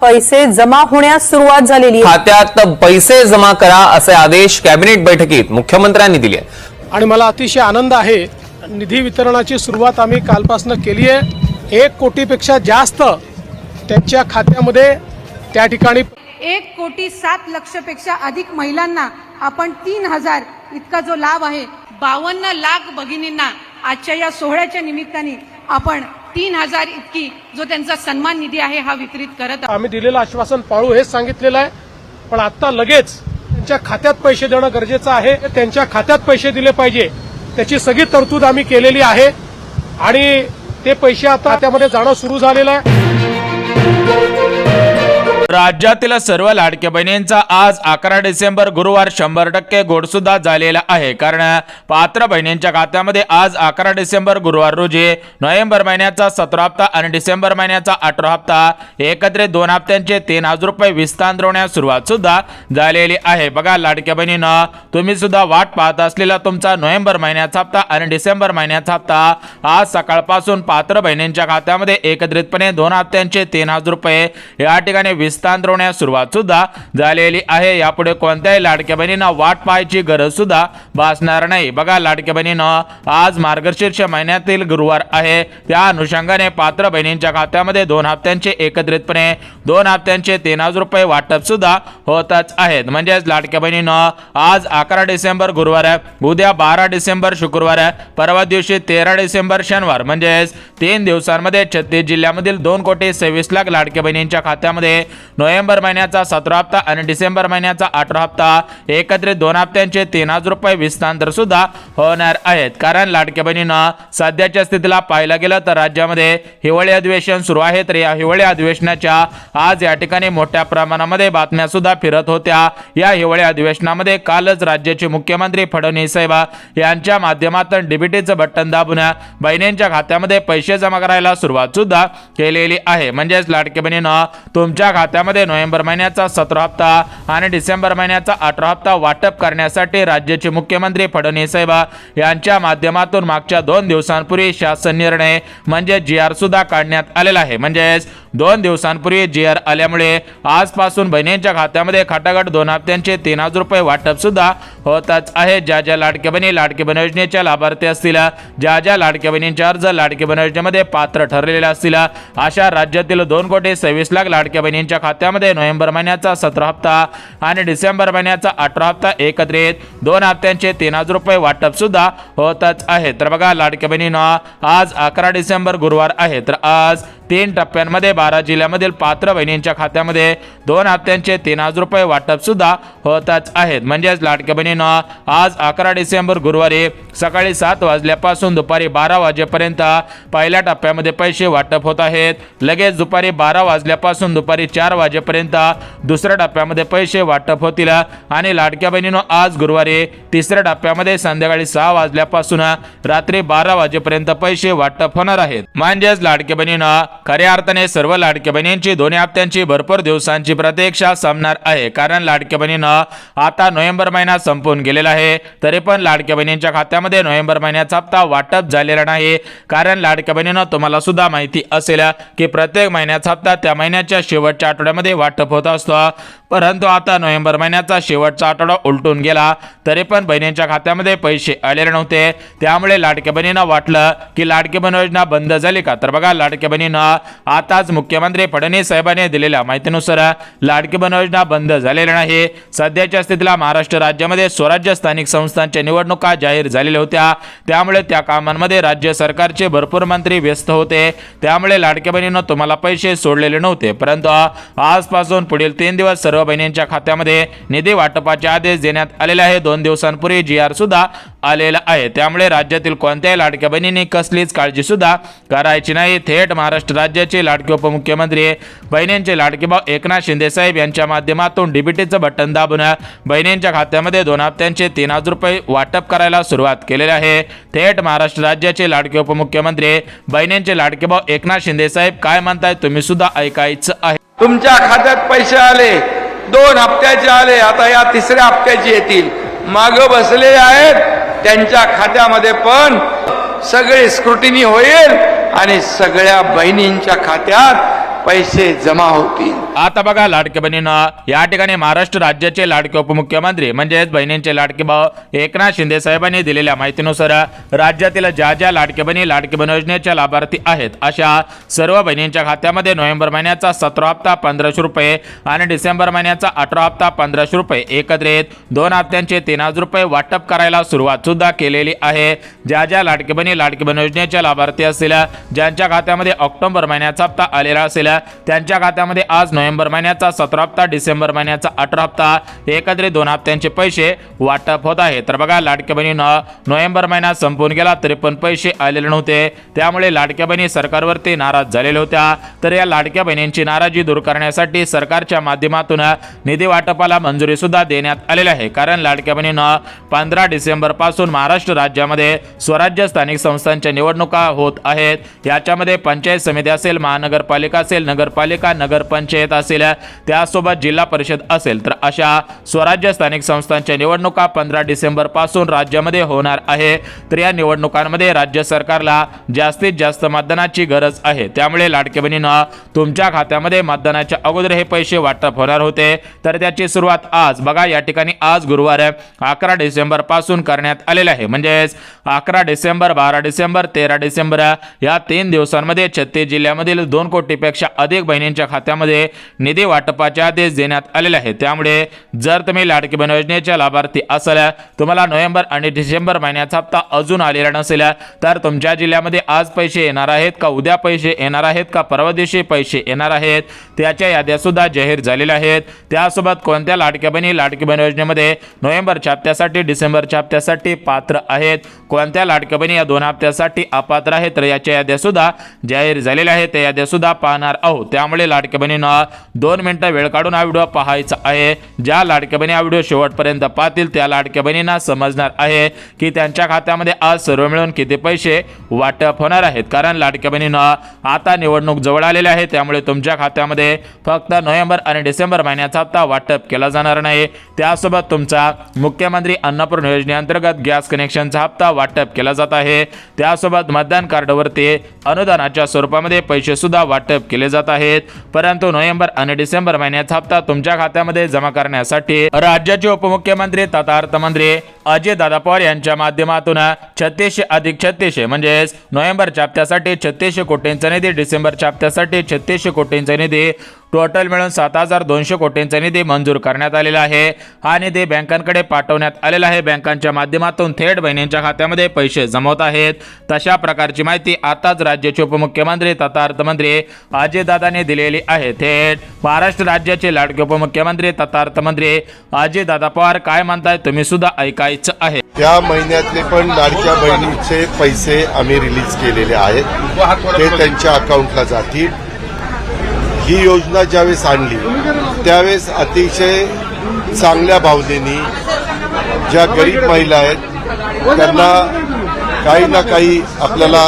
पैसे जमा होण्यास सुरुवात झालेली आहे। खात्यात पैसे जमा करा असे आदेश कॅबिनेट बैठकीत मुख्यमंत्र्यांनी दिले आणि मला अतिशय आनंद आहे, निधी वितरणाची सुरुवात आम्ही कालपासून केली आहे। 1 कोटीपेक्षा जास्त त्यांच्या खात्यामध्ये त्या ठिकाणी 1,07,00,000पेक्षा अधिक महिलांना आपण 3,000 इतका जो लाभ आहे, 52 लाख भगिनींना आजच्या या सोहळ्याच्या निमित्ताने आपण 3,000 इतकी जो त्यांचा सन्मान निधी आहे हा वितरित करत आम्ही दिलेलं आश्वासन पाळू हेच सांगितलेलं आहे। पण आता लगेच त्यांच्या खात्यात पैसे देणं गरजेचं आहे। त्यांच्या खात्यात पैसे दिले पाहिजे, त्याची सगळी तरतूद आम्ही केलेली आहे आणि ते पैसे आता खात्यामध्ये जाणं सुरू झालेलं आहे। राज्यातील सर्व लाडक्या बहिणींचा आज 11 डिसेंबर गुरुवार 100% गोड सुद्धा झालेला आहे। कारण पात्र बहिणींच्या खात्यामध्ये आज 11 डिसेंबर गुरुवार रोजी नोव्हेंबर महिन्याचा 17 हप्ता आणि डिसेंबर महिन्याचा 18 हप्ता एकत्रित 2 हप्त्यांचे 3,000 रुपये विस्तारण्यास सुरुवात सुद्धा झालेली आहे। बघा लाडक्या बहिणींनो, तुम्ही सुद्धा वाट पाहत असलेला तुमचा नोव्हेंबर महिन्याचा हप्ता आणि डिसेंबर महिन्याचा हप्ता आज सकाळपासून पात्र बहिणींच्या खात्यामध्ये एकत्रितपणे 2 हप्त्यांचे 3,000 रुपये या ठिकाणी विस्तारण्यास सुरुवात सुद्धा झालेली आहे। यापुढे कोणत्याही लाडक्या बहिणींना वाट पाहायची गरज सुद्धा भासणार नाही। बघा लाडक्या बहिणींनो, आज मार्गशीर्ष महिन्यातील गुरुवार आहे, त्या अनुषंगाने पात्र बहिणींच्या खात्यामध्ये 2 हप्त्यांचे एकत्रितपणे 2 हप्त्यांचे 3,000 रुपये वाटप सुद्धा होतच आहेत। म्हणजेच लाडक्या बहिणींनो, आज 11 डिसेंबर गुरुवार आहे, उद्या 12 डिसेंबर शुक्रवार आहे, परवा दिवशी 13 डिसेंबर शनिवार, म्हणजेच 3 दिवसांमध्ये 36 जिल्ह्यामधील 2,26,00,000 लाडक्या बहिणींच्या खात्यामध्ये नोव्हेंबर महिन्याचा 17 हप्ता आणि डिसेंबर महिन्याचा 18 हप्ता एकत्रित 2 हप्त्यांचे 3,000 रुपये विस्तार सुद्धा होणार आहेत। कारण लाडक्या बहिणींनो, सध्याच्या स्थितीला पाहायला गेलं तर राज्यामध्ये हिवाळी अधिवेशन सुरू आहे, तर या हिवाळी अधिवेशनाच्या आज या ठिकाणी मोठ्या प्रमाणामध्ये बातम्या सुद्धा फिरत होत्या। या हिवाळी अधिवेशनामध्ये कालच राज्याचे मुख्यमंत्री फडणवीस साहेब यांच्या माध्यमातून डीबीटीचं बटन दाबून बहिणींच्या खात्यामध्ये पैसे जमा करायला सुरुवात सुद्धा केलेली आहे। म्हणजेच लाडक्या बहिणींनो, तुमच्या खात्यामध्ये नोव्हेंबर महिन्याचा 17 हप्ता आणि डिसेंबर महिन्याचा 18 हप्ता वाटप करण्यासाठी राज्याचे मुख्यमंत्री फडणवीस साहेब यांच्या माध्यमातून मागच्या 2 दिवसांपूर्वी शासन निर्णय म्हणजे GR सुद्धा काढण्यात आलेला आहे। म्हणजेच 2 दिवसांपूर्वी GR आल्यामुळे आजपासून बहिणींच्या खात्यामध्ये खटाखट 2 हप्त्यांचे 3,000 रुपये वाटप सुद्धा होतच आहे। ज्या ज्या लाडक्या बहिणी लाडकी बहीण योजनेच्या लाभार्थी असतील, ज्या ज्या लाडक्या बहिणींचे अर्ज लाडकी बहीण योजनेमध्ये पात्र ठरलेले असतील, अशा राज्यातील 2,26,00,000 लाडक्या बहिणींच्या खात्यामध्ये नोव्हेंबर महिन्याचा 17 हप्ता आणि डिसेंबर महिन्याचा 18 हप्ता एकत्रित 2 हप्त्यांचे 3,000 रुपये वाटप सुद्धा होतच आहे। तर बघा लाडक्या बहिणींनो, आज 11 डिसेंबर गुरुवार आहे, तर आज 3 टप्प्यांमध्ये 12 जिल्ह्यामधील पात्र बहिणींच्या खात्यामध्ये 2 हप्त्यांचे 3,000 रुपये वाटप सुद्धा होतच आहेत। म्हणजेच लाडक्या बहिणींनो, आज 11 डिसेंबर गुरुवारी सकाळी 7 वाजल्यापासून दुपारी 12 वाजेपर्यंत पहिल्या टप्प्यामध्ये पैसे वाटप होत आहेत। लगेच दुपारी 12 वाजल्यापासून दुपारी 4 वाजेपर्यंत दुसऱ्या टप्प्यामध्ये पैसे वाटप होतील आणि लाडक्या बहिणींनो, आज गुरुवारी तिसऱ्या टप्प्यामध्ये संध्याकाळी 6 वाजल्यापासून रात्री 12 वाजेपर्यंत पैसे वाटप होणार आहेत। म्हणजेच लाडक्या बहिणींनो, खऱ्या अर्थाने सर्व लाडक्या बहिणींची 2 हप्त्यांची भरपूर दिवसांची प्रतीक्षा संपणार आहे। कारण लाडक्या बहिणींनो, आता नोव्हेंबर महिना संपून गेलेला आहे, तरी पण लाडक्या बहिणींच्या खात्यामध्ये नोव्हेंबर महिन्याचा हप्ता वाटप झालेला नाही। कारण लाडक्या बहिणींनो, तुम्हाला सुद्धा माहिती असेल की प्रत्येक महिन्याचा हप्ता त्या महिन्याच्या शेवटच्या आठवड्यामध्ये वाटप होत असतो, परंतु आता नोव्हेंबर महिन्याचा शेवटचा आठवडा उलटून गेला तरी पण बहिणींच्या खात्यामध्ये पैसे आलेले नव्हते। त्यामुळे लाडक्या बहिणींना वाटलं की लाडकी बहीण योजना बंद झाली का? तर बघा लाडक्या बहिणींना, आताच मुख्यमंत्री फडणवीस साहेबांनी दिलेल्या माहितीनुसार लाडकी बहीण योजना बंद झालेली नाही। सध्याच्या स्थितीला महाराष्ट्र राज्यामध्ये स्वराज्य स्थानिक संस्थांच्या निवडणुका जाहीर झालेल्या होत्या, त्यामुळे त्या कामांमध्ये राज्य सरकारचे भरपूर मंत्री व्यस्त होते। त्यामुळे लाडक्या बहिणींनो, तुम्हाला पैसे सोडलेले नव्हते, परंतु आजपासून पुढील 3 दिवस सर्व बहिणींच्या खात्यामध्ये निधी वाटपाचे आदेश देण्यात आलेले आहे। 2 दिवसांपूर्वी GR सुद्धा आलेला आहे, त्यामुळे राज्यातील कोणत्याही लाडक्या बहिणींनी कसलीच काळजी सुद्धा करायची नाही। थेट महाराष्ट्र राज्याचे लाडके उपमुख्यमंत्री बहिणींचे लाडके भाऊ एकनाथ शिंदे साहेब यांच्या माध्यमातून डीबीटीचं बटन दाबून बहिणींच्या खात्यामध्ये 2 हप्त्यांचे 3,000 रुपये वाटप करायला सुरुवात केलेली आहे। थेट महाराष्ट्र राज्याचे लाडके उपमुख्यमंत्री बहिणींचे लाडके भाऊ एकनाथ शिंदे साहेब काय म्हणतायत तुम्ही सुद्धा ऐकायचं आहे। तुमच्या खात्यात पैसे आले, 2 हप्त्याचे आले, आता या 3ऱ्या हप्त्याचे येतील। माग बसलेले आहेत त्यांच्या खात्यामध्ये पण सगळे स्क्रुटिनी होईल आणि सगळ्या बहिणींच्या खात्यात पैसे जमा होतील. आता बघा लाडके बहिणींनो, या ठिकाणी महाराष्ट्र राज्याचे लाडके उपमुख्यमंत्री म्हणजेच बहिणींचे लाडके भाऊ एकनाथ शिंदे साहेबांनी दिलेल्या माहितीनुसार राज्यातील ज्या ज्या लाडके बहिणी योजनेच्या लाभार्थी आहेत अशा सर्व बहिणींच्या खात्यामध्ये नोव्हेंबर महिन्याचा 17 हप्ता 1500 रुपये आणि डिसेंबर महिन्याचा 18 हप्ता 1500 रुपये एकत्रित 2 हप्त्यांचे 3000 रुपये वाटप करायला सुरुवात सुद्धा केलेली आहे. ज्या ज्या लाडके बहिणी योजनेच्या लाभार्थी असतील, ज्यांच्या खात्यामध्ये ऑक्टोबर महिन्याचा हप्ता आलेला असेल, त्यांच्या खात्यामध्ये आज नोव्हेंबर महिन्याचा 17 हप्ता डिसेंबर महिन्याचा 18 हप्ता एकत्रित 2 हप्त्यांचे पैसे वाटप होत आहे. तर बघा लाडक्या बहिणींनो, नोव्हेंबर महिना संपून गेला तरी पण पैसे आलेले नव्हते, त्यामुळे लाडक्या बहिणी सरकारवरती नाराज झालेल्या होत्या. तर या लाडक्या बहिणींची नाराजी दूर करण्यासाठी सरकारच्या माध्यमातून निधी वाटपाला मंजुरी सुद्धा देण्यात आलेली आहे. कारण लाडक्या बहिणींनो, 15 डिसेंबर पासून महाराष्ट्र राज्यामध्ये स्वराज्य स्थानिक संस्थांच्या निवडणुका होत आहेत. याच्यामध्ये पंचायत समिती असेल, महानगरपालिका असेल, नगरपालिका, नगरपंचायत असेल, त्यासोबत जिल्हा परिषद असेल, तर अशा स्वराज्य स्थानिक संस्थांच्या निवडणुका 15 डिसेंबर पासून राज्यामध्ये होणार आहे. तर या निवडणुकांमध्ये राज्य सरकारला जास्तीत जास्त मतदानाची गरज आहे. त्यामुळे लाडके बहिणींनो, तुमच्या खात्यामध्ये मतदानाच्या अगोदर हे पैसे वाटप होणार होते. तर त्याची सुरुवात आज बघा या ठिकाणी आज गुरुवार 11 डिसेंबर पासून करण्यात आलेले आहे. म्हणजेच 11 डिसेंबर, 12 डिसेंबर, 13 डिसेंबर या 3 दिवसांमध्ये 36 जिल्ह्यामधील 2 कोटीपेक्षा अधिक बहिणींच्या खात्यामध्ये निधी वाटपाचे आदेश देण्यात आलेले आहे. त्यामुळे जर तुम्ही लाडकी बहीण योजनेच्या लाभार्थी असाल, तुम्हाला नोव्हेंबर आणि डिसेंबर महिन्याचा हप्ता अजून आलेला नसेल, तर तुमच्या जिल्ह्यामध्ये आज पैसे येणार आहेत का, उद्या पैसे येणार आहेत का, परवा दिवशी पैसे येणार आहेत, त्याच्या याद्या सुद्धा जाहीर झालेल्या आहेत. त्यासोबत कोणत्या लाडक्या बहिणी लाडकी बहीण योजनेमध्ये नोव्हेंबरच्या हप्त्यासाठी डिसेंबरच्या हप्त्यासाठी पात्र आहेत, कोणत्या लाडक्या बहिणी या 2 हप्त्यासाठी अपात्र आहेत, तर याच्या याद्या सुद्धा जाहीर झालेल्या आहेत. त्या याद्या सुद्धा पाहणार आहोत. त्यामुळे लाडक्या बहिणींना 2 मिनिटं वेळ काढून हा व्हिडिओ पाहायचा आहे. ज्या लाडक्या बहिणी हा व्हिडिओ शेवटपर्यंत पाहतील त्या लाडक्या बहिणींना समजणार आहे की त्यांच्या खात्यामध्ये आज सर्व मिळून किती पैसे वाटप होणार आहेत. कारण लाडक्या बहिणींना आता निवडणूक जवळ आलेली आहे, त्यामुळे तुमच्या खात्यामध्ये फक्त नोव्हेंबर आणि डिसेंबर महिन्याचा हप्ता वाटप केला जाणार नाही. त्यासोबत तुमचा मुख्यमंत्री अन्नपूर्णा योजनेअंतर्गत गॅस कनेक्शनचा हप्ता वाटप केला जात आहे. त्यासोबत मतदान कार्डवरती अनुदानाच्या स्वरूपामध्ये पैसे सुद्धा वाटप केले जात आहेत. परंतु नोव्हेंबर आणि डिसेंबर महिन्याचा हप्ता तुमच्या खात्यामध्ये जमा करण्यासाठी राज्याचे उपमुख्यमंत्री तथा अर्थमंत्री अजितदादा पवार यांच्या माध्यमातून 3600 अधिक 3600 म्हणजेच नोव्हेंबरच्या हप्त्यासाठी 3600 कोटींचा निधी, डिसेंबरच्या हप्त्यासाठी 3600 कोटींचा निधी, टोटल मिळून 7200 कोटींचा निधी मंजूर करण्यात आलेला आहे. हा निधी बँकांकडे पाठवण्यात आलेला आहे. बँकांच्या माध्यमातून थेट बहिणींच्या खात्यामध्ये पैसे जमवत आहेत. तशा प्रकारची माहिती आताच राज्याचे उपमुख्यमंत्री तथा अर्थमंत्री अजितदादांनी दिलेली आहे. थेट महाराष्ट्र राज्याचे लाडके उपमुख्यमंत्री तथा अर्थमंत्री अजितदादा पवार काय म्हणताय तुम्ही सुद्धा ऐकायचं आहे. त्या महिन्यातले पण लाडक्या बहिणीचे पैसे आम्ही रिलीज केलेले आहेत, ते त्यांच्या अकाउंटला जातील. ही योजना ज्यावेळेस आणली त्यावेळेस अतिशय चांगल्या भावनेनी ज्या गरीब महिला आहेत त्यांना काही ना काही आपल्याला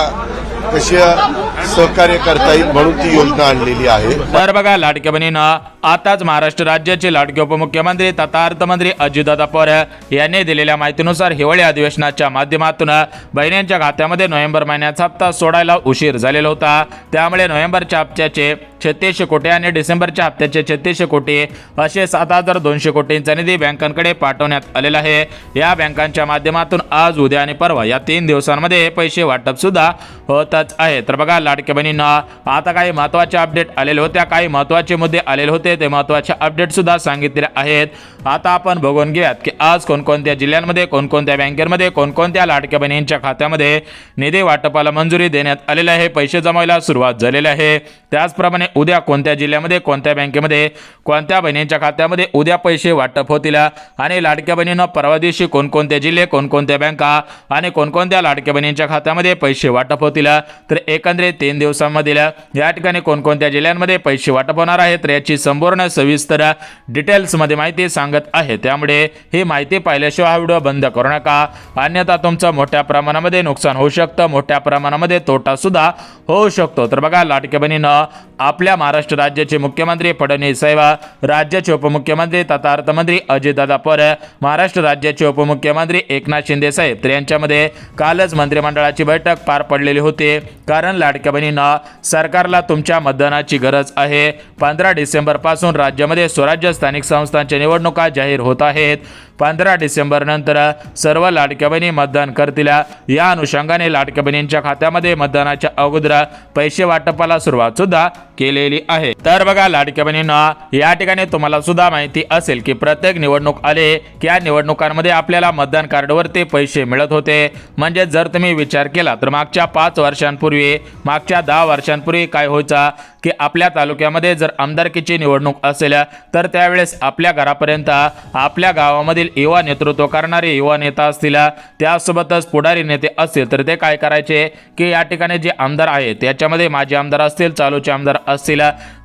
कशी सहकार्य करता येईल म्हणून ती योजना आणलेली आहे. तर बघा लाडक्या बहिणींना, आताच महाराष्ट्र राज्याचे लाडके उपमुख्यमंत्री तथा अर्थमंत्री अजितदादा पवार यांनी दिलेल्या माहितीनुसार हिवाळी अधिवेशनाच्या माध्यमातून बहिणींच्या खात्यामध्ये नोव्हेंबर महिन्याचा हप्ता सोडायला उशीर झालेला होता. त्यामुळे नोव्हेंबरच्या हप्त्याचे 3600 कोटी आणि डिसेंबरच्या हप्त्याचे 3600 कोटी असे 7200 कोटींचा निधी बँकांकडे पाठवण्यात आलेला आहे. या बँकांच्या माध्यमातून आज, उद्या आणि परवा या 3 दिवसांमध्ये पैसे वाटप सुद्धा होतच आहे. तर बघा लाडक्या बहिणींना, आता काही महत्त्वाचे अपडेट आलेले होते, काही महत्त्वाचे मुद्दे आलेले होते, ते महत्त्वाचे अपडेट सुद्धा सांगितले आहेत. आता आपण बघून घेऊयात की आज कोणकोणत्या जिल्ह्यांमध्ये, कोणकोणत्या बँकेमध्ये, कोणकोणत्या लाडक्या बहिणींच्या खात्यामध्ये निधी वाटपाला मंजुरी देण्यात आलेली आहे, पैसे जमायला सुरुवात झालेली आहे. त्याचप्रमाणे उद्या कोणत्या जिल्ह्यामध्ये, कोणत्या बँकेमध्ये, कोणत्या बहिणींच्या खात्यामध्ये उद्या पैसे वाटप होतील आणि लाडक्या बहिणींना परवा दिवशी कोणकोणते जिल्हे, कोणकोणत्या बँका आणि कोणकोणत्या लाडक्या बहिणींच्या खात्यामध्ये पैसे वाटप होतील. तर एकंदरीत 3 दिवसांमधील या ठिकाणी कोणकोणत्या जिल्ह्यांमध्ये पैसे वाटप होणार आहेत, तर याची संपूर्ण सविस्तर डिटेल्स मध्ये माहिती सांगत आहे. त्यामुळे ही माहिती पाहिल्याशिवाय हा व्हिडिओ बंद करू नका, अन्यथा तुमचं मोठ्या प्रमाणामध्ये नुकसान होऊ शकतं, मोठ्या प्रमाणामध्ये तोटा सुद्धा होऊ शकतो. तर बघा लाडक्या बहिणींना, आपल्या महाराष्ट्र राज्याचे मुख्यमंत्री फडणवीस साहेब, राज्याचे उपमुख्यमंत्री तथा अर्थमंत्री अजितदादा पवार, महाराष्ट्र राज्याचे उपमुख्यमंत्री एकनाथ शिंदे साहेब, तर यांच्यामध्ये कालच मंत्रिमंडळाची बैठक पार पडलेली होती. कारण लाडक्या लाडक्या बहिणींना सरकारला तुमच्या मतदानाची गरज आहे. 15 डिसेंबर पासून राज्यामध्ये स्वराज्य स्थानिक संस्थांच्या निवडणुका जाहीर होत आहेत. 15 डिसेंबर नंतर सर्व लाडक्या बहिणी मतदान करतील. या अनुषंगाने लाडक्या बहिणींच्या खात्यामध्ये मतदानाच्या अगोदर पैसे वाटपाला सुरुवात सुद्धा केलेली आहे. तर बघा लाडक्या बहिणींना, या ठिकाणी तुम्हाला सुद्धा माहिती असेल की प्रत्येक निवडणूक आले की या निवडणुकांमध्ये आपल्याला मतदान कार्डवरती पैसे मिळत होते. म्हणजे जर तुम्ही विचार केला तर मागच्या 5 वर्षांपूर्वी, मागच्या 10 वर्षांपूर्वी काय व्हायचं की आपल्या तालुक्यामध्ये जर आमदारकीची निवडणूक असेल तर त्यावेळेस आपल्या घरापर्यंत आपल्या गावामधील युवा नेतृत्व करणारे युवा नेता असतील, त्यासोबतच पुढारी नेते असतील तर ते काय करायचे की या ठिकाणी जे आमदार आहेत त्याच्यामध्ये माजी आमदार असतील, चालूचे आमदार असतील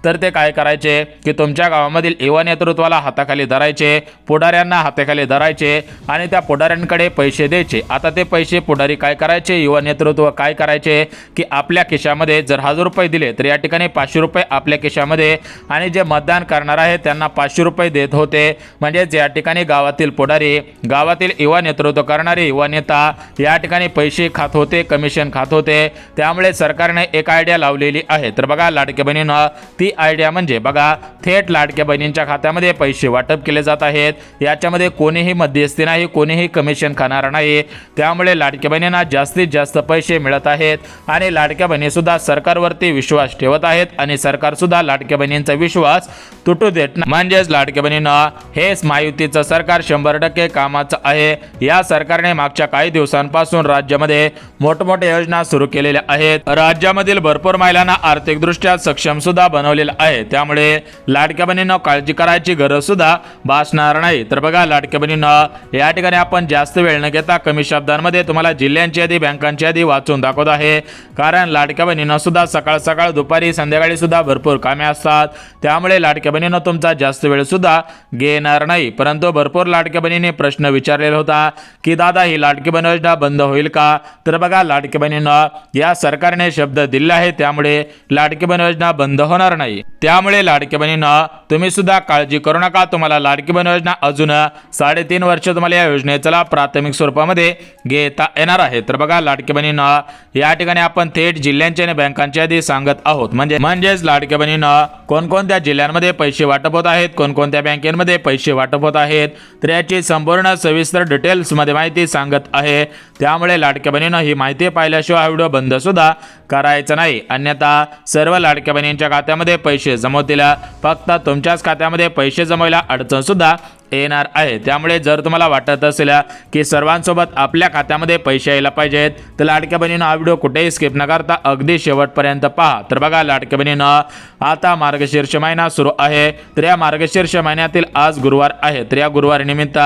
तर ते काय करायचे की तुमच्या गावामधील युवा नेतृत्वाला हाताखाली धरायचे, पुढाऱ्यांना हाताखाली धरायचे आणि त्या पुढाऱ्यांकडे पैसे द्यायचे. आता ते पैसे पुढारी काय करायचे, युवा नेतृत्व काय करायचे की आपल्या खिशामध्ये जर 1000 रुपये दिले तर या ठिकाणी 500 रुपये आपल्या खिशामध्ये आणि जे मतदान करणार आहे त्यांना 500 रुपये देत होते. म्हणजेच या ठिकाणी गावातील पुढारी, गावातील युवा नेतृत्व करणारे युवा नेता या ठिकाणी पैसे खात होते, कमिशन खात होते. त्यामुळे सरकारने एक आयडिया लावलेली आहे. तर बघा लाडक्या बहिणींना, ती आयडिया म्हणजे बघा थेट लाडक्या बहिणींच्या खात्यामध्ये पैसे वाटप केले जात आहेत. याच्यामध्ये कोणीही मध्यस्थी नाही, कोणीही कमिशन खाणार नाही. त्यामुळे लाडक्या बहिणींना जास्तीत जास्त पैसे मिळत आहेत आणि लाडक्या बहिणी सुद्धा सरकारवरती विश्वास ठेवत आहेत आणि सरकार सुद्धा लाडक्या बहिणींचा विश्वास तुटू देत नाही. म्हणजेच लाडक्या बहिणींना, हे महायुतीचं सरकार 100% कामाचं आहे. या सरकारने मागच्या काही दिवसांपासून राज्यामध्ये मोठमोठ्या योजना सुरू केलेल्या आहेत. राज्यामधील भरपूर महिलांना आर्थिकदृष्ट्या सक्षम सुद्धा बनवलेलं आहे. त्यामुळे लाडक्या बहिणींना काळजी करायची गरज सुद्धा भासणार नाही. तर बघा लाडक्या बहिणींना, या ठिकाणी आपण जास्त वेळ न घेता कमी शब्दांमध्ये तुम्हाला जिल्ह्यांची यादी, बँकांची यादी वाचून दाखवत आहे. कारण लाडक्या बहिणींना सुद्धा सकाळ सकाळ, दुपारी, संध्याकाळी सुद्धा भरपूर कामे असतात. त्यामुळे लाडक्या बहिणींना तुमचा जास्त वेळ सुद्धा घेणार नाही. परंतु भरपूर लाडक्या बहिणींनी प्रश्न विचारलेला होता की दादा ही लाडकी बहीण योजना बंद होईल का? तर बघा लाडकी बहिणींना, या सरकारने शब्द दिला आहे त्यामुळे लाडकी बहीण योजना बंद होणार नाही. त्यामुळे लाडकी बहिणींना तुम्ही सुद्धा काळजी करू नका. तुम्हाला लाडकी बहीण योजना अजून 3.5 वर्ष तुम्हाला या योजनेचा प्राथमिक स्वरूपामध्ये घेता येणार आहे. तर बघा लाडकी बहिणींना, या ठिकाणी आपण थेट जिल्ह्यांची आणि बँकांची यादी सांगत आहोत. म्हणजेच लाडक्या बहिणींना कोणकोणत्या जिल्ह्यांमध्ये पैसे वाटप होत आहेत, कोणकोणत्या बँकेमध्ये पैसे वाटप होत आहेत, तर याची संपूर्ण सविस्तर डिटेल्स मध्ये माहिती सांगत आहे. त्यामुळे लाडक्या बहिणींना ही माहिती पाहिल्याशिवाय हा व्हिडिओ बंद सुद्धा करायचा नाही. अन्यथा सर्व लाडक्या बहिणींच्या खात्यामध्ये पैसे जमवतील, फक्त तुमच्याच खात्यामध्ये पैसे जमवायला अडचण सुद्धा येणार आहे. त्यामुळे जर तुम्हाला वाटत असेल की सर्वांसोबत आपल्या खात्यामध्ये पैसे यायला पाहिजेत तर लाडक्या बहिणींना हा व्हिडिओ कुठेही स्किप न करता अगदी शेवटपर्यंत पहा. तर बघा लाडक्या बहिणींना, आता मार्गशीर्ष महिना सुरू आहे. तर या मार्गशीर्ष महिन्यातील आज गुरुवार आहे. तर या गुरुवार निमित्त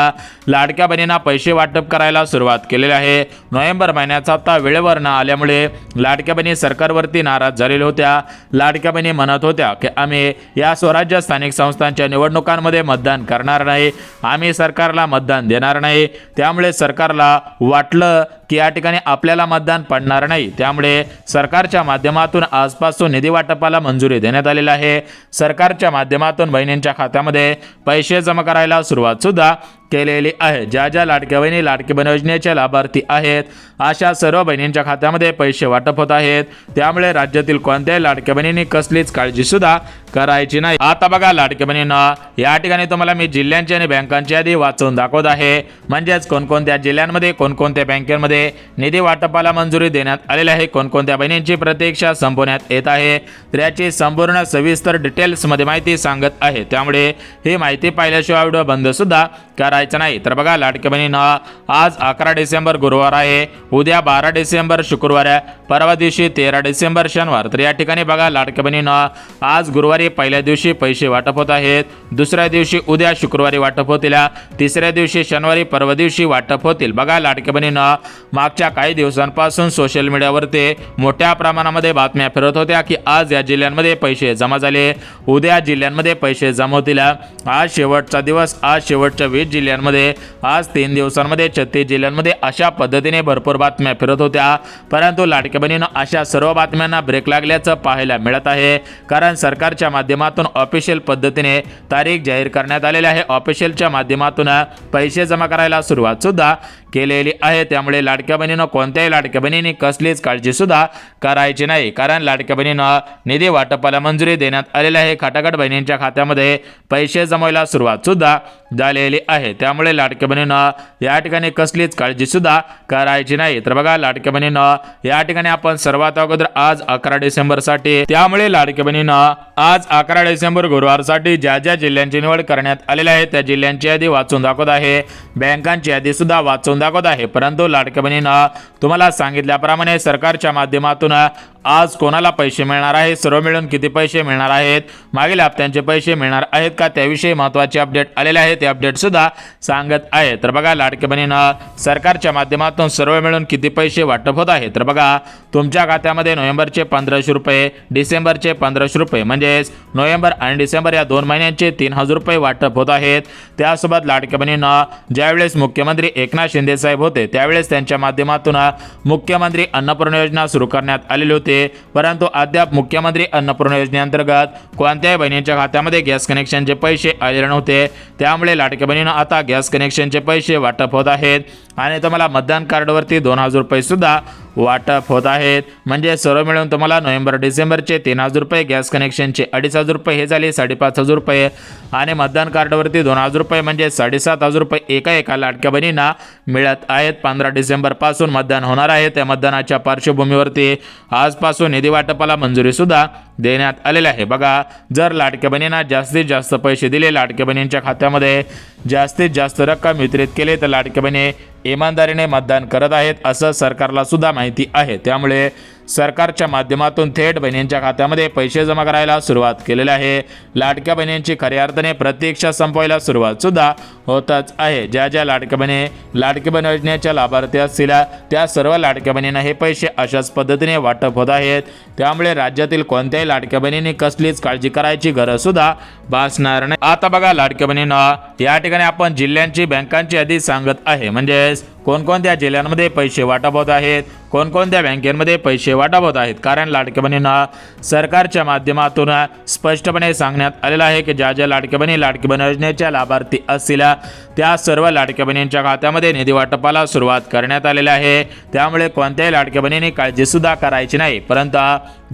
लाडक्या बहिणींना पैसे वाटप करायला सुरुवात केलेली आहे. नोव्हेंबर महिन्याचा हप्ता वेळेवर न आल्यामुळे लाडक्या बहिणी सरकारवरती नाराज झालेल्या होत्या. लाडक्या बहिणी म्हणत होत्या की आम्ही या स्वराज्य स्थानिक संस्थांच्या निवडणुकांमध्ये मतदान करणार नाही, आम्ही सरकारला मतदान देणार नाही. त्यामुळे सरकारला वाटलं की या ठिकाणी आपल्याला मतदान पडणार नाही. त्यामुळे सरकारच्या माध्यमातून आजपासून निधी वाटपाला मंजुरी देण्यात आलेली आहे. सरकारच्या माध्यमातून बहिणींच्या खात्यामध्ये पैसे जमा करायला सुरुवात सुद्धा केलेली आहे. ज्या ज्या लाडक्या बहिणी लाडकी बहीण योजनेचे लाभार्थी आहेत अशा सर्व बहिणींच्या खात्यामध्ये पैसे वाटप होत आहेत. त्यामुळे राज्यातील कोणत्याही लाडक्या बहिणींनी कसलीच काळजी सुद्धा करायची नाही. आता बघा लाडक्या बहिणींना, या ठिकाणी तुम्हाला मी जिल्ह्यांची आणि बँकांची यादी वाचून दाखवत आहे. म्हणजेच कोणकोणत्या जिल्ह्यांमध्ये, कोणकोणत्या बँकेमध्ये निधी वाटपाला मंजुरी देण्यात आलेली आहे, कोणकोणत्या बहिणींची प्रतीक्षा संपवण्यात येत आहे. तर याची संपूर्ण सविस्तर डिटेल्स मध्ये माहिती सांगत आहे. त्यामुळे ही माहिती पाहिल्याशिवाय व्हिडिओ बंद सुद्धा करायचं नाही. तर बघा लाडक्या बहिणींना, आज 11 डिसेंबर गुरुवार आहे, उद्या 12 डिसेंबर शुक्रवार आहे, परवा दिवशी 13 डिसेंबर शनिवार. तर या ठिकाणी बघा लाडक्या बहिणींना, आज गुरुवारी पहिल्या दिवशी पैसे वाटप होत आहेत, दुसऱ्या दिवशी उद्या शुक्रवारी वाटप होतील, तिसऱ्या दिवशी शनिवारी, परवा दिवशी वाटप होतील. बघा लाडक्या बहिणींना, मागच्या काही दिवसांपासून सोशल मीडियावरती मोठ्या प्रमाणामध्ये बातम्या फिरत होत्या की आज या जिल्ह्यांमध्ये पैसे जमा झाले, उद्या जिल्ह्यांमध्ये पैसे जमा होतील, आज शेवटचा दिवस, आज शेवटच्या 20 जिल्ह्यांमध्ये, आज 3 दिवसांमध्ये 36 जिल्ह्यांमध्ये, अशा पद्धतीने भरपूर बातम्या फिरत होत्या. परंतु लाडक्या बहिणींना, अशा सर्व बातम्यांना ब्रेक लागल्याचं पाहायला मिळत आहे. कारण सरकारच्या माध्यमातून ऑफिशियल पद्धतीने तारीख जाहीर करण्यात आलेली आहे. ऑफिशियलच्या माध्यमातून पैसे जमा करायला सुरुवात सुद्धा केलेली आहे। त्यामुळे लाडक्या बहिणीनं कोणत्याही लाडक्या बहिणीने कसलीच काळजी सुद्धा करायची नाही, कारण लाडक्या बहिणीनं निधी वाटपाला मंजुरी देण्यात आलेली आहे। खटाखट बहिणींच्या खात्यामध्ये पैसे जमवायला सुरुवात सुद्धा झालेली आहे। त्यामुळे लाडक्या बहिणीनं या ठिकाणी कसलीच काळजी सुद्धा करायची नाही। तर बघा लाडक्या बहिणीनं या ठिकाणी आपण सर्वात अगोदर आज 11 डिसेंबर साठी, त्यामुळे लाडक्या बहिणीनं आज 11 डिसेंबर गुरुवारसाठी ज्या ज्या जिल्ह्यांची निवड करण्यात आलेली आहे त्या जिल्ह्यांची यादी वाचून दाखवत आहे, बँकांची यादी सुद्धा वाचून दाखवत आहे। परंतु लाडक्या बहिणीनं तुम्हाला सांगितल्याप्रमाणे सरकारच्या माध्यमातून आज कोणाला पैसे मिळणार आहे, सर्व मिळून किती पैसे मिळणार आहेत, मागील हप्त्यांचे पैसे मिळणार आहेत का, त्याविषयी महत्त्वाचे अपडेट आलेले आहेत, ते अपडेट सुद्धा सांगत आहे। तर बघा लाडक्या बहिणीनं सरकारच्या माध्यमातून सर्व मिळून किती पैसे वाटप होत आहे, तर बघा तुमच्या खात्यामध्ये नोव्हेंबरचे 1500 रुपये, डिसेंबरचे 1500 रुपये म्हणजेच नोव्हेंबर आणि डिसेंबर या 2 महिन्यांचे 3000 रुपये वाटप होत आहेत। त्यासोबत लाडक्या बहिणीनं ज्यावेळेस मुख्यमंत्री एकनाथ शिंदे साहेब होते त्यावेळेस त्यांच्या माध्यमातून मुख्यमंत्री अन्नपूर्णा योजना सुरू करण्यात आलेली होती, परंतु अद्याप मुख्यमंत्री अन्नपूर्णा योजनेअंतर्गत कोणत्याही बहिणीच्या खात्यामध्ये गॅस कनेक्शनचे पैसे आलेले नव्हते। त्यामुळे लाडक्या बहिणीनं आता गॅस कनेक्शनचे पैसे वाटप होत आहेत आणि तुम्हाला मतदान कार्डवरती 2000 रुपये सुद्धा वाटप होत आहेत। म्हणजे सर्व मिळून तुम्हाला नोव्हेंबर डिसेंबरचे 3000 रुपये, गॅस कनेक्शनचे 2500 रुपये हे झाले 5500 रुपये आणि मतदान कार्डवरती 2000 रुपये म्हणजे 7500 रुपये एका लाडक्या बहिणींना मिळत आहेत। 15 डिसेंबर पासून मतदान होणार आहे, त्या मतदानाच्या पार्श्वभूमीवरती आजपासून निधी वाटपाला मंजुरी सुद्धा देण्यात आलेली आहे। बघा जर लाडक्या बहिणींना जास्तीत जास्त पैसे दिले, लाडक्या बहिणींच्या खात्यामध्ये जास्तीत जास्त रक्कम वितरित केली तर लाडक्या बहिणी इमानदारीने मतदान करत आहेत असं सरकारला सुद्धा माहिती आहे। त्यामुळे सरकारच्या माध्यमातून थेट बहिणींच्या खात्यामध्ये पैसे जमा करायला सुरुवात केलेली आहे। लाडक्या बहिणींची खऱ्या अर्थाने प्रतीक्षा संपवायला सुरुवात सुद्धा होतच आहे। ज्या ज्या लाडक्या बहिणी लाडकी बहीण योजनेच्या लाभार्थी असतील त्या सर्व लाडक्या बहिणींना हे पैसे अशाच पद्धतीने वाटप होत आहेत। त्यामुळे राज्यातील कोणत्याही लाडक्या बहिणींनी कसलीच काळजी करायची गरज सुद्धा भासणार नाही। आता बघा लाडक्या बहिणींना या ठिकाणी आपण जिल्ह्यांची बँकांची यादी सांगत आहे, म्हणजे कोणकोणत्या जिल्ह्यांमध्ये पैसे वाटप होत आहेत, कोणकोणत्या बँकेमध्ये पैसे वाटप होत आहेत, कारण लाडक्या बहिणींना सरकारच्या माध्यमातून स्पष्टपणे सांगण्यात आलेलं आहे की ज्या ज्या लाडक्या बहिणी लाडकी बहीण योजनेच्या लाभार्थी असतील त्या सर्व लाडक्या बहिणींच्या खात्यामध्ये निधी वाटपाला सुरुवात करण्यात आलेली आहे। त्यामुळे कोणत्याही लाडक्या बहिणींनी काळजी सुद्धा करायची नाही, परंतु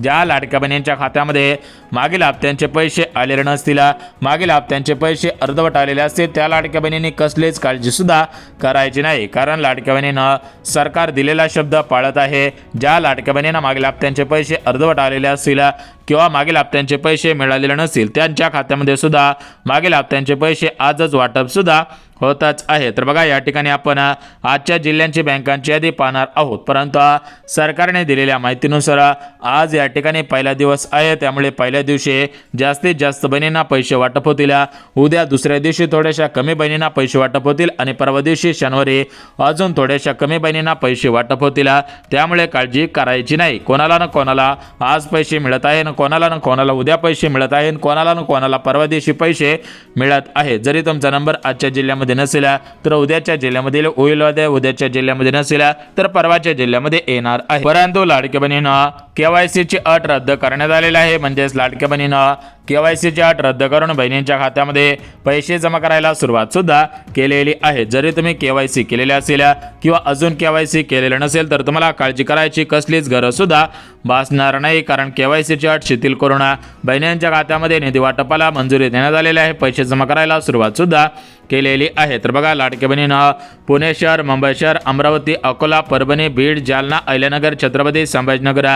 ज्या लाडक्या बहिणींच्या खात्यामध्ये मागील हप्त्यांचे पैसे आलेले नसतील, मागील हप्त्यांचे पैसे अर्धवट आलेले असतील त्या लाडक्या बहिणींनी कसलीच काळजी सुद्धा करायची नाही, कारण लाडक्या बहिणीनं सरकार दिलेला शब्द पाळत आहे। ज्या लाडक्या बहिणींना मागील हप्त्यांचे पैसे अर्धवट आलेले असतील किंवा मागील हप्त्यांचे पैसे मिळालेले नसतील त्यांच्या खात्यामध्ये सुद्धा मागील हप्त्यांचे पैसे आजच वाटप सुद्धा होतच आहे। तर बघा या ठिकाणी आपण आजच्या जिल्ह्यांची बँकांची यादी पाहणार आहोत, परंतु सरकारने दिलेल्या माहितीनुसार आज या ठिकाणी पहिला दिवस आहे, त्यामुळे पहिल्या दिवशी जास्तीत जास्त बहिणींना पैसे वाटप होतील, उद्या दुसऱ्या दिवशी थोड्याशा कमी बहिणींना पैसे वाटप होतील आणि परवा दिवशी शनिवारी अजून थोड्याशा कमी बहिणींना पैसे वाटप होतील। त्यामुळे काळजी करायची नाही। कोणाला ना कोणाला आज पैसे मिळत आहे, ना कोणाला ना कोणाला उद्या पैसे मिळत आहे, कोणाला ना कोणाला परवा दिवशी पैसे मिळत आहे। जरी तुमचा नंबर आजच्या जिल्ह्यामध्ये नसेल तर उद्याच्या जिल्ह्यामध्ये होईल, उद्याच्या जिल्ह्यामध्ये नसेल तर परवाच्या जिल्ह्यामध्ये येणार आहे। परंतु लाडक्या बहिणींना केवायसीची अट रद्द करण्यात आलेली आहे, म्हणजेच लाडक्या बहिणींना केवायसीची अट रद्द करून बहिणींच्या खात्यामध्ये पैसे जमा करायला सुरुवात सुद्धा केलेली आहे। जरी तुम्ही केवायसी केलेले असेल किंवा अजून केवायसी केलेलं नसेल तर तुम्हाला काळजी करायची कसलीच गरज सुद्धा भासणार नाही, कारण केवायसीची अट शिथिल करून बहिणींच्या खात्यामध्ये निधी वाटपाला मंजुरी देण्यात आलेली आहे, पैसे जमा करायला सुरुवात सुद्धा केलेली आहे। तर बघा लाडक्या बहिणींना पुणे शहर, मुंबई शहर, अमरावती, अकोला, परभणी, बीड, जालना, अहिल्यानगर, छत्रपती संभाजीनगर,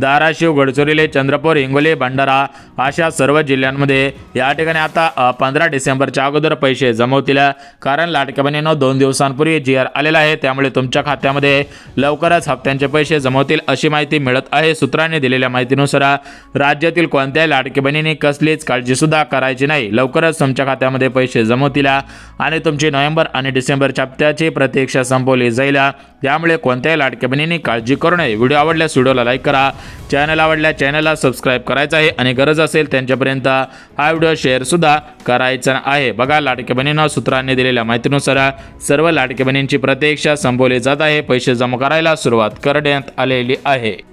धाराशिव, गडचिरोली, चंद्रपूर, हिंगोली, भंडारा अशा सर्व जिल्ह्यांमध्ये या ठिकाणी आता 15 डिसेंबरच्या अगोदर पैसे जमवतील, कारण लाडक्या बहिणींना 2 दिवसांपूर्वी GR आलेला आहे। त्यामुळे तुमच्या खात्यामध्ये लवकरच हप्त्यांचे पैसे जमवतील अशी माहिती मिळत आहे। सूत्रांनी दिलेल्या माहितीनुसार राज्यातील कोणत्याही लाडक्या बहिणींनी कसलीच काळजी सुद्धा करायची नाही, लवकरच तुमच्या खात्यामध्ये पैसे जमवतील आणि तुमची नोव्हेंबर आणि डिसेंबरच्या हप्त्याची प्रतीक्षा संपवली जाईल। त्यामुळे कोणत्याही लाडक्या बहिणींनी काळजी करू नये। व्हिडिओ आवडल्यास व्हिडिओला लाईक करा, चॅनल आवडल्यास चॅनलला सबस्क्राईब करायचं आहे आणि गरज असेल त्यांच्यापर्यंत हा व्हिडिओ शेअर सुद्धा करायचा आहे। बघा लाडक्या बहिणींना सूत्रांनी दिलेल्या माहितीनुसार सर्व लाडक्या बहिणींची प्रतीक्षा संपवली जात आहे, पैसे जमा करायला सुरुवात करण्यात आलेली आहे।